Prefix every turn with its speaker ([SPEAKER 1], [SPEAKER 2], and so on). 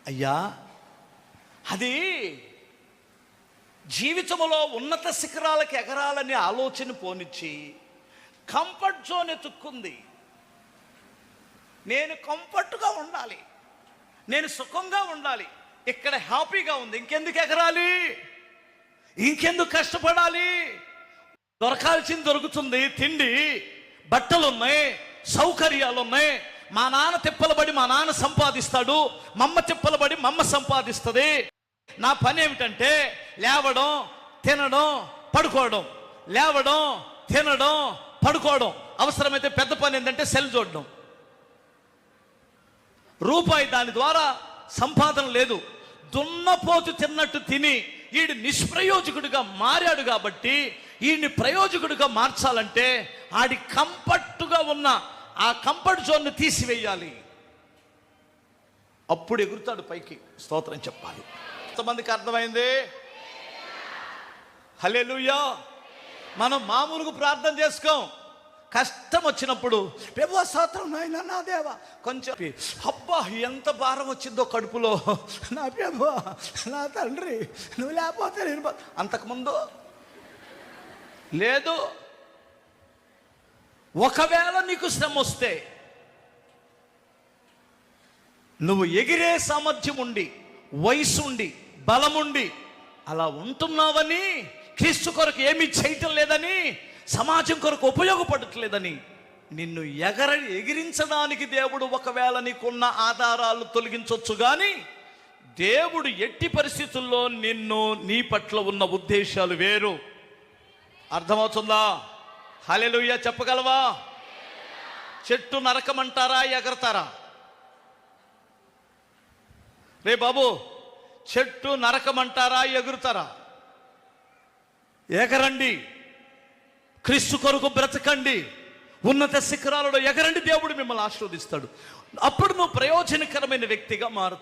[SPEAKER 1] అయ్యా, అది జీవితంలో ఉన్నత శిఖరాలకు ఎగరాలని ఆలోచన పోనిచ్చి కంఫర్ట్ జోన్ ఎత్తుక్కుంది. నేను కంఫర్ట్గా ఉండాలి, నేను సుఖంగా ఉండాలి, ఇక్కడ హ్యాపీగా ఉంది, ఇంకెందుకు ఎగరాలి, ఇంకెందుకు కష్టపడాలి? దొరకాల్సింది దొరుకుతుంది, తిండి, బట్టలు ఉన్నాయి, సౌకర్యాలు ఉన్నాయి. మా నాన్న తిప్పలబడి మా నాన్న సంపాదిస్తాడు, మమ్మ తిప్పలబడి మమ్మ సంపాదిస్తుంది. నా పని ఏమిటంటే లేవడం, తినడం, పడుకోవడం, లేవడం, తినడం, పడుకోవడం. అవసరమైతే పెద్ద పని ఏంటంటే సెల్ చూడడం. రూపాయి దాని ద్వారా సంపాదన లేదు. దున్నపోతు తిన్నట్టు తిని ఈడు నిష్ప్రయోజకుడిగా మారాడు. కాబట్టి ఈయన్ని ప్రయోజకుడిగా మార్చాలంటే ఆడి కంఫర్ట్గా ఉన్న ఆ కంఫర్ట్ జోన్ను తీసివేయాలి. అప్పుడు ఎగురుతాడు పైకి. స్తోత్రం చెప్పాలి. ఎంతమందికి అర్థమైంది? హల్లెలూయా. మనం మామూలుగా ప్రార్థన చేసుకోం. కష్టం వచ్చినప్పుడు ప్రభువా స్తోత్రం నాయనా నా దేవా, కొంచెం అబ్బా ఎంత భారం వచ్చిందో కడుపులో, నా ప్రభువా నా తండ్రి నువ్వు లేకపోతే నేను. అంతకుముందు లేదు. ఒకవేళ నీకు శ్రమ వస్తే నువ్వు ఎగిరే సామర్థ్యం ఉండి, వయసు ఉండి, బలముండి అలా ఉంటున్నావని, క్రీస్తు కొరకు ఏమీ చేయటం లేదని, సమాజం కొరకు ఉపయోగపడట్లేదని నిన్ను ఎగిరించడానికి దేవుడు ఒకవేళ నీకున్న ఆధారాలు తొలగించవచ్చు. కానీ దేవుడు ఎట్టి పరిస్థితుల్లో నిన్ను, నీ పట్ల ఉన్న ఉద్దేశాలు వేరు. అర్థమవుతుందా? హల్లెలూయా చెప్పగలవా? చెట్టు నరకమంటారా, ఎగరతారా? రే బాబు, చెట్టు నరకమంటారా, ఎగురుతారా? ఎగరండి, క్రీస్తు కొరకు బ్రతకండి, ఉన్నత శిఖరాలలో ఎగరండి. దేవుడు మిమ్మల్ని ఆశీర్వదిస్తాడు. అప్పుడు నువ్వు ప్రయోజనకరమైన వ్యక్తిగా మారుతావు.